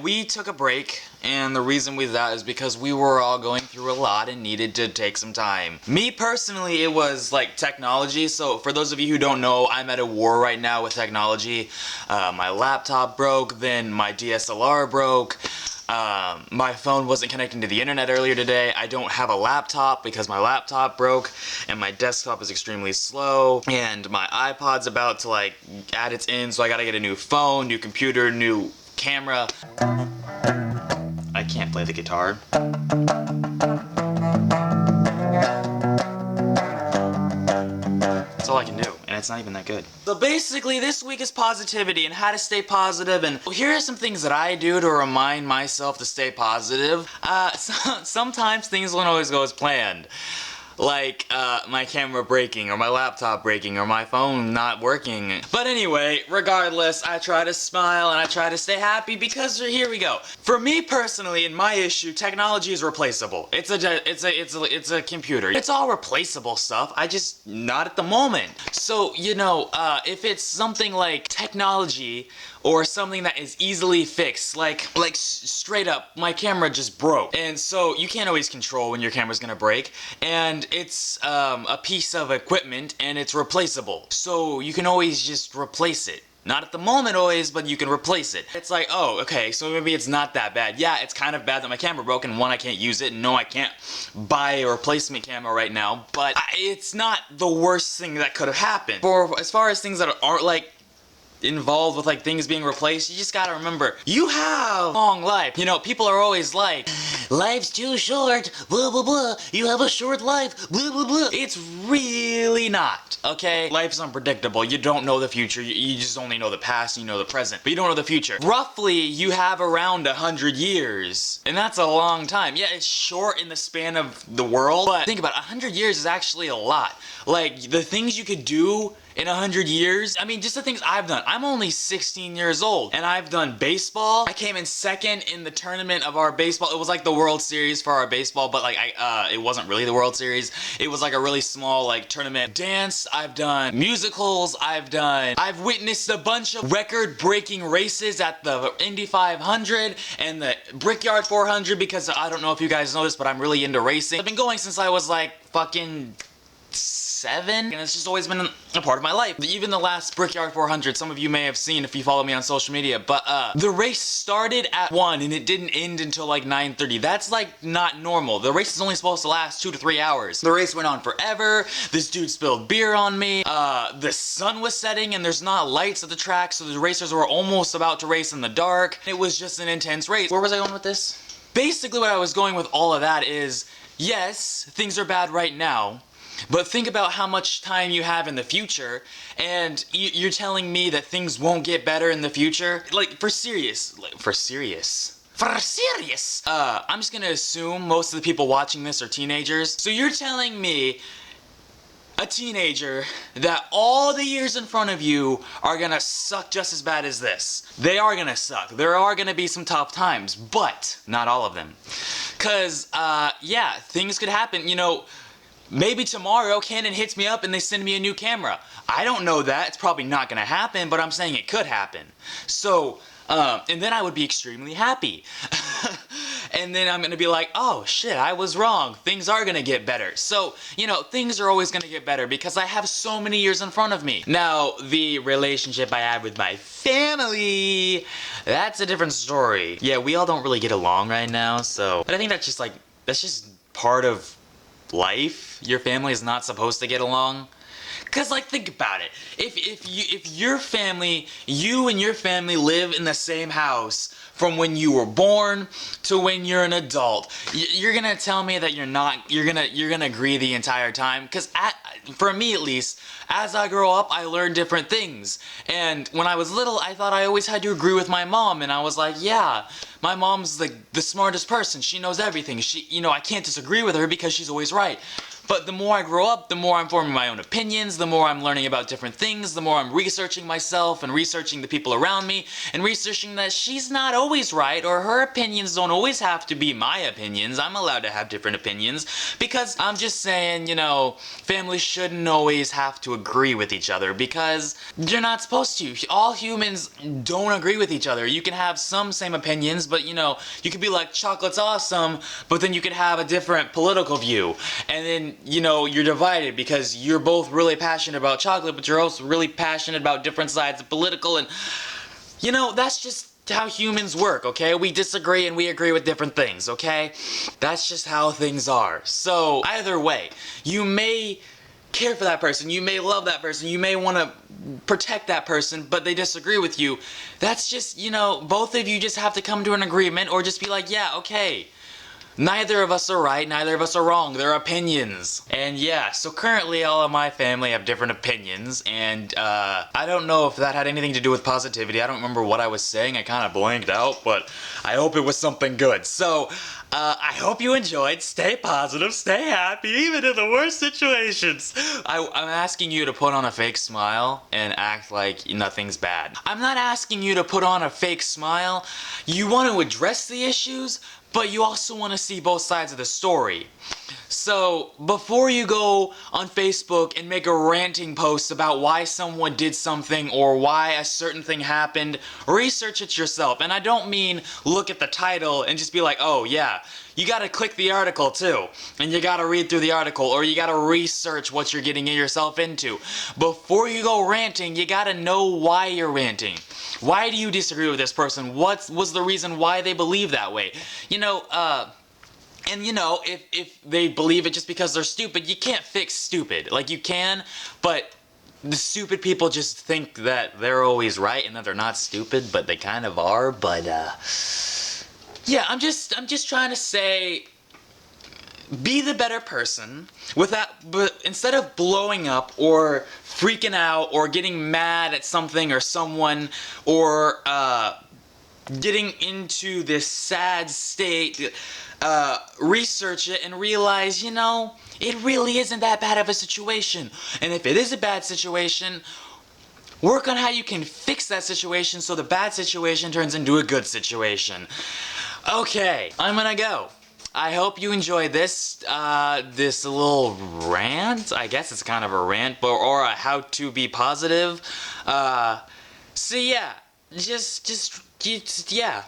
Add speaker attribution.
Speaker 1: we took a break, and the reason with that is because we were all going through a lot and needed to take some time. Me personally, it was like technology. So for those of you who don't know, I'm at a war right now with technology. My laptop broke, then my DSLR broke. My phone wasn't connecting to the internet earlier today. I don't have a laptop because my laptop broke, and my desktop is extremely slow, and my iPod's about to like at its end, so I gotta get a new phone, new computer, new camera. I can't play the guitar. That's all I can do, and it's not even that good. So basically, this week is positivity and how to stay positive, and here are some things that I do to remind myself to stay positive. Sometimes things don't always go as planned. Like, my camera breaking, or my laptop breaking, or my phone not working. But anyway, regardless, I try to smile and I try to stay happy because here we go. For me personally, in my issue, technology is replaceable. It's a computer. It's all replaceable stuff. I just not at the moment. So, you know, if it's something like technology or something that is easily fixed, like straight up, my camera just broke. And so you can't always control when your camera's gonna break, and it's a piece of equipment and it's replaceable. So you can always just replace it. Not at the moment always, but you can replace it. It's like, oh, okay, so maybe it's not that bad. Yeah, it's kind of bad that my camera broke, and one, I can't use it, and no, I can't buy a replacement camera right now, but it's not the worst thing that could have happened. As far as things that aren't like involved with like things being replaced, you just gotta remember, you have a long life. You know, people are always like, life's too short, blah blah blah, you have a short life, blah blah blah. It's really not, okay? Life's unpredictable. You don't know the future. You just only know the past, and you know the present, but you don't know the future. Roughly, you have around 100 years, and that's a long time. Yeah, it's short in the span of the world, but think about it, 100 years is actually a lot. Like, the things you could do in 100 years, I mean, just the things I've done. I'm only 16 years old, and I've done baseball. I came in second in the tournament of our baseball. It was like the World Series for our baseball, but like it wasn't really the World Series. It was like a really small like tournament. Dance, I've done musicals, I've witnessed a bunch of record-breaking races at the Indy 500 and the Brickyard 400, because I don't know if you guys know this, but I'm really into racing. I've been going since I was like fucking 7, and it's just always been a part of my life. Even the last Brickyard 400, some of you may have seen if you follow me on social media, but the race started at 1 and it didn't end until like 9:30. That's like not normal. The race is only supposed to last 2 to 3 hours. The race went on forever. This dude spilled beer on me. The sun was setting and there's not lights at the track, so the racers were almost about to race in the dark. It was just an intense race. Where was I going with this? Basically what I was going with all of that is, yes, things are bad right now, but think about how much time you have in the future, and you're telling me that things won't get better in the future? Like, for serious. I'm just gonna assume most of the people watching this are teenagers. So you're telling me, a teenager, that all the years in front of you are gonna suck just as bad as this. They are gonna suck. There are gonna be some tough times, but not all of them. Cause, yeah, things could happen, you know. Maybe tomorrow Canon hits me up and they send me a new camera. I don't know that. It's probably not gonna happen, but I'm saying it could happen. So, and then I would be extremely happy. And then I'm gonna be like, oh shit, I was wrong. Things are gonna get better. So, you know, things are always gonna get better because I have so many years in front of me. Now, the relationship I have with my family, that's a different story. Yeah, we all don't really get along right now, so. But I think that's just like, that's just part of life. Your family is not supposed to get along. Cause like, think about it. If your family, you and your family live in the same house from when you were born to when you're an adult, you're gonna tell me that you're gonna agree the entire time? Cause for me at least, as I grow up, I learn different things. And when I was little, I thought I always had to agree with my mom, and I was like, yeah, my mom's the smartest person. She knows everything. You know, I can't disagree with her because she's always right. But the more I grow up, the more I'm forming my own opinions, the more I'm learning about different things, the more I'm researching myself and researching the people around me, and researching that she's not always right, or her opinions don't always have to be my opinions. I'm allowed to have different opinions, because I'm just saying, you know, families shouldn't always have to agree with each other, because you're not supposed to. All humans don't agree with each other. You can have some same opinions, but you know, you could be like, chocolate's awesome, but then you could have a different political view, and then, you know, you're divided because you're both really passionate about chocolate, but you're also really passionate about different sides of political, and you know, that's just how humans work, okay? We disagree and we agree with different things, okay? That's just how things are. So, either way, you may care for that person, you may love that person, you may want to protect that person, but they disagree with you. That's just, you know, both of you just have to come to an agreement, or just be like, yeah, okay. Neither of us are right, neither of us are wrong. They're opinions. And yeah, so currently all of my family have different opinions, and I don't know if that had anything to do with positivity. I don't remember what I was saying. I kind of blanked out, but I hope it was something good. So, I hope you enjoyed. Stay positive, stay happy, even in the worst situations. I'm asking you to put on a fake smile and act like nothing's bad. I'm not asking you to put on a fake smile. You want to address the issues, but you also want to see both sides of the story. So, before you go on Facebook and make a ranting post about why someone did something or why a certain thing happened, research it yourself. And I don't mean look at the title and just be like, oh yeah. You gotta click the article too, and you gotta read through the article, or you gotta research what you're getting yourself into. Before you go ranting, you gotta know why you're ranting. Why do you disagree with this person? What was the reason why they believe that way? You know, and you know, if they believe it just because they're stupid, you can't fix stupid. Like, you can, but the stupid people just think that they're always right and that they're not stupid, but they kind of are. But yeah, I'm just trying to say, be the better person but instead of blowing up or freaking out or getting mad at something or someone, or getting into this sad state, research it and realize, you know, it really isn't that bad of a situation. And if it is a bad situation, work on how you can fix that situation so the bad situation turns into a good situation. Okay, I'm gonna go. I hope you enjoyed this, this little rant. I guess it's kind of a rant, or a how to be positive. So yeah, just yeah.